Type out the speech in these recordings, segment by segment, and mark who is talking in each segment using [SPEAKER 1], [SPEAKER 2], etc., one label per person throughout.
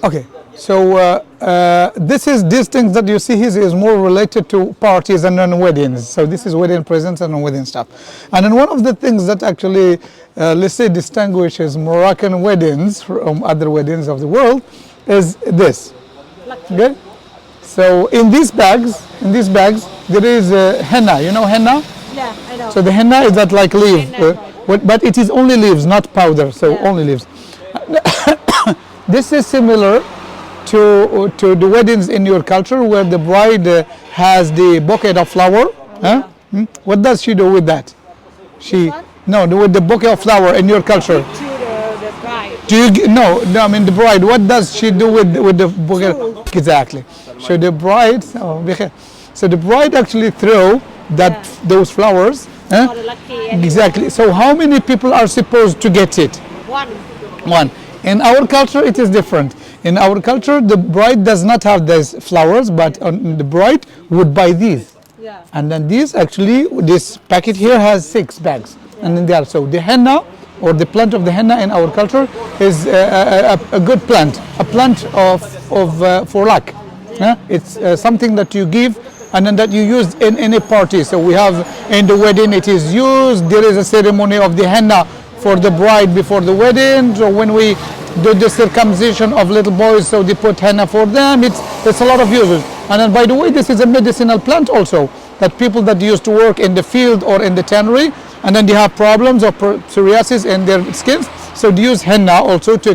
[SPEAKER 1] Okay, so these things that you see here is more related to parties and then weddings. So this is wedding presents and wedding stuff. And then one of the things that actually, let's say, distinguishes Moroccan weddings from other weddings of the world is this. Okay. So in these bags, there is henna. You know henna?
[SPEAKER 2] Yeah, I know.
[SPEAKER 1] So the henna is that like leaf, but it is only leaves, not powder. So only leaves. This is similar to the weddings in your culture, where the bride has the bouquet of flower. What does she do with that? With the bouquet of flower in your culture.
[SPEAKER 2] To the bride.
[SPEAKER 1] Do you no? I mean the bride. What does she do with the bouquet? Exactly. So the bride. So the bride actually throw those flowers.
[SPEAKER 2] For the lucky
[SPEAKER 1] Exactly. So how many people are supposed to get it? One. In our culture, it is different. In our culture, the bride does not have these flowers, but the bride would buy these.
[SPEAKER 2] Yeah.
[SPEAKER 1] And then this packet here has 6 bags. And then so the henna, or the plant of the henna in our culture, is a good plant, a plant for luck. It's something that you give and then that you use in any party. So we have in the wedding, it is used. There is a ceremony of the henna for the bride before the wedding. So when we do the circumcision of little boys, so they put henna for them. It's a lot of uses. And then, by the way, this is a medicinal plant also, that people that used to work in the field or in the tannery, and then they have problems of psoriasis in their skins, so they use henna also to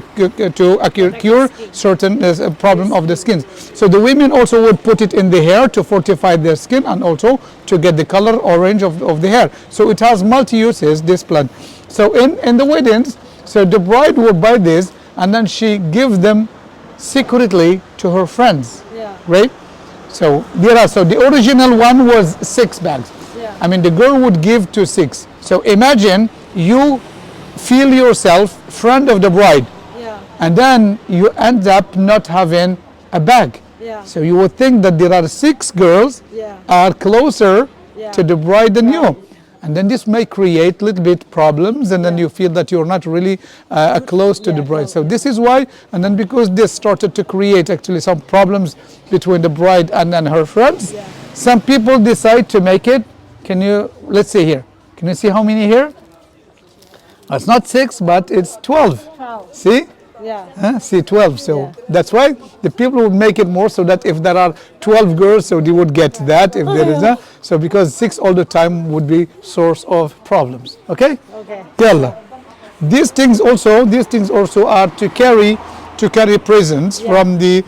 [SPEAKER 1] cure certain problem of the skins. So the women also would put it in the hair to fortify their skin and also to get the color orange of the hair. So it has multi-uses, this plant. So in the weddings, so the bride would buy this and then she gives them secretly to her friends, right? So the original one was 6 bags.
[SPEAKER 2] Yeah.
[SPEAKER 1] I mean, the girl would give to 6. So imagine you feel yourself friend of the bride, and then you end up not having a bag.
[SPEAKER 2] Yeah.
[SPEAKER 1] So you would think that there are 6 girls are closer to the bride than you. And then this may create a little bit problems, and then you feel that you're not really close to the bride. So this is why, and then because this started to create actually some problems between the bride and then her friends, some people decide to make it. Let's see here. Can you see how many here? It's not 6, but it's 12. See?
[SPEAKER 2] Yeah.
[SPEAKER 1] See, 12. So that's why the people would make it more, so that if there are 12 girls, so they would get that. If there is so because 6 all the time would be source of problems. Okay?
[SPEAKER 2] Okay.
[SPEAKER 1] Yalla. These things also are to carry presents from the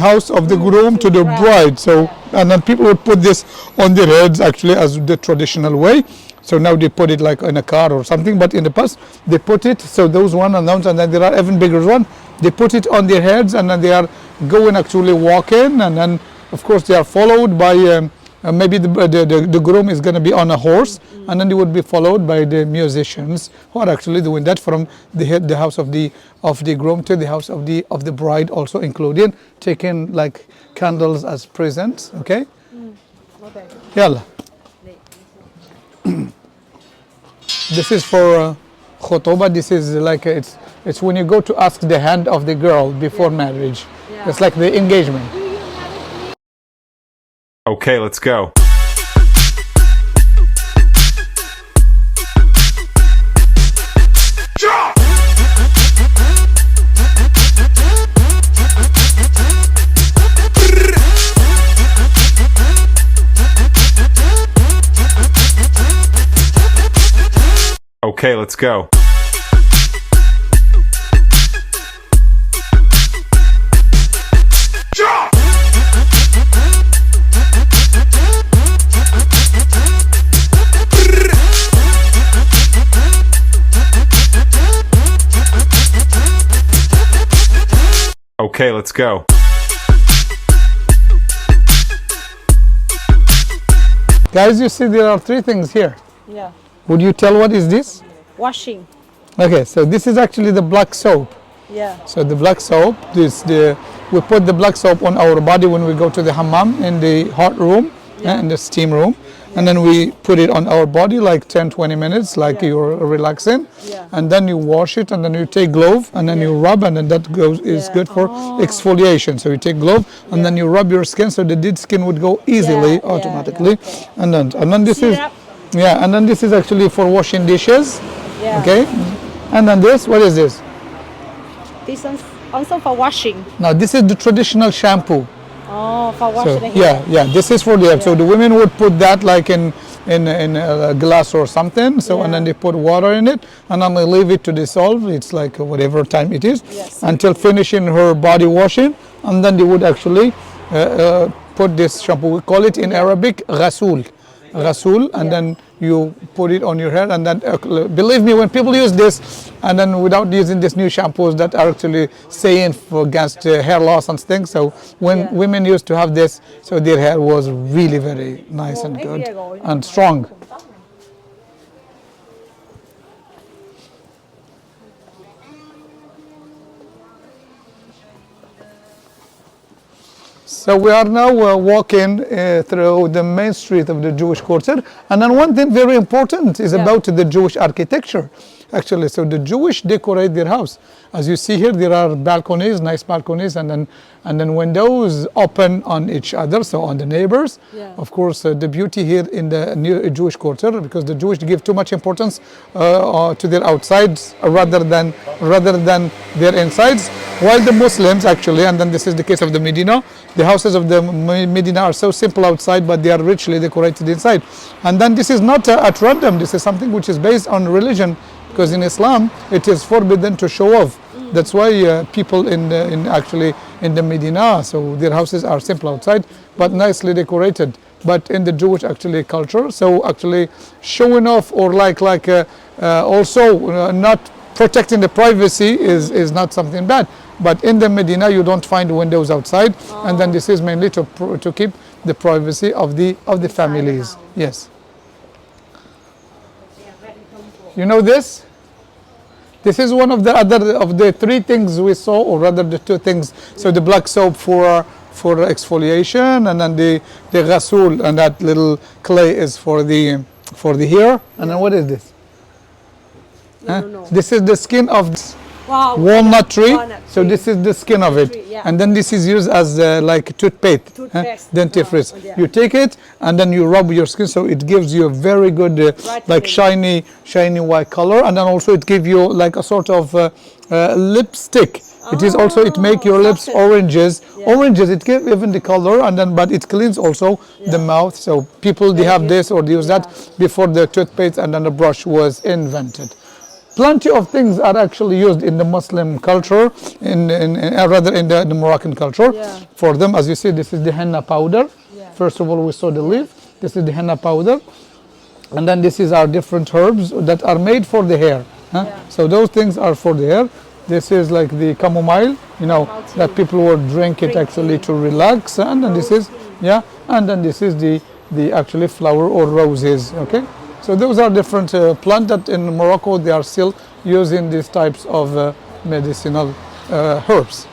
[SPEAKER 1] house of the groom to the bride. So and then people would put this on their heads actually as the traditional way. So now they put it like in a car or something, but in the past they put it, so those one announced, and then there are even bigger one, they put it on their heads, and then they are going actually walking, and then of course they are followed by maybe the groom is going to be on a horse, and then they would be followed by the musicians who are actually doing that from the house of the groom to the house of the bride, also including taking like candles as presents. Okay.
[SPEAKER 2] Okay.
[SPEAKER 1] Yalla. This is for khotoba. This is like it's when you go to ask the hand of the girl before marriage. It's like the engagement.
[SPEAKER 3] Okay, let's go. Okay, let's go. Okay, let's go.
[SPEAKER 1] Guys, you see there are 3 things here.
[SPEAKER 2] Yeah.
[SPEAKER 1] Would you tell what is this?
[SPEAKER 2] Washing.
[SPEAKER 1] Okay, so this is actually the black soap.
[SPEAKER 2] Yeah.
[SPEAKER 1] So the black soap, we put the black soap on our body when we go to the hammam in the hot room, in the steam room, and then we put it on our body like 10-20 minutes, like you're relaxing, and then you wash it, and then you take glove, and then you rub, and then that goes is good for exfoliation. So you take glove, and then you rub your skin, so the dead skin would go easily, automatically, and then this is,
[SPEAKER 2] Syrup.
[SPEAKER 1] and then this is actually for washing dishes,
[SPEAKER 2] Yeah.
[SPEAKER 1] okay, and then this, what is this?
[SPEAKER 2] This one's also for washing.
[SPEAKER 1] Now this is the traditional shampoo.
[SPEAKER 2] Oh, for
[SPEAKER 1] So
[SPEAKER 2] washing the hair.
[SPEAKER 1] this is for the hair. So the women would put that like in a glass or something. So and then they put water in it, and then they leave it to dissolve. It's like whatever time it is, until finishing her body washing, and then they would actually put this shampoo. We call it in Arabic ghasul, and then you put it on your hair, and then believe me, when people use this, and then without using these new shampoos that are actually saying for against hair loss and things, so when women used to have this, so their hair was really very nice and good and strong. So we are now walking through the main street of the Jewish quarter, and then one thing very important is about the Jewish architecture, actually. So the Jewish decorate their house. As you see here, there are balconies, nice balconies, and then windows open on each other, so on the neighbors. Of course, the beauty here in the new Jewish quarter, because the Jewish give too much importance to their outsides rather than their insides, while the Muslims actually, and then this is the case of the Medina, the houses of the Medina are so simple outside, but they are richly decorated inside. And then this is not at random. This is something which is based on religion, because in Islam it is forbidden to show off. That's why people in the Medina, so their houses are simple outside but nicely decorated. But in the Jewish actually culture, so actually showing off or also not protecting the privacy is not something bad. But in the Medina you don't find windows outside, and then this is mainly to keep the privacy of the families. Yes. You know this? This is one of the three things we saw, or rather the two things. So the black soap for exfoliation, and then the ghasul, and that little clay is for the hair. And then what is this?
[SPEAKER 2] No.
[SPEAKER 1] This is the skin of walnut tree. So this is the skin of it, and then this is used as like toothpaste, dentifrice. You take it and then you rub your skin, so it gives you a very good like shiny white color, and then also it gives you like a sort of lipstick. It is also, it make your lips oranges. It gives even the color, and then but it cleans also the mouth. So people, they have this or they use that before the toothpaste and then the brush was invented. Plenty of things are actually used in the Muslim culture, rather in the Moroccan culture. For them, as you see, this is the henna powder. First of all, we saw the leaf. This is the henna powder, and then this is our different herbs that are made for the hair. So those things are for the hair. This is like the chamomile, that people would drink it actually to relax, and then this is and then this is the actually flower or roses. Okay. So those are different plants that in Morocco they are still using these types of medicinal herbs.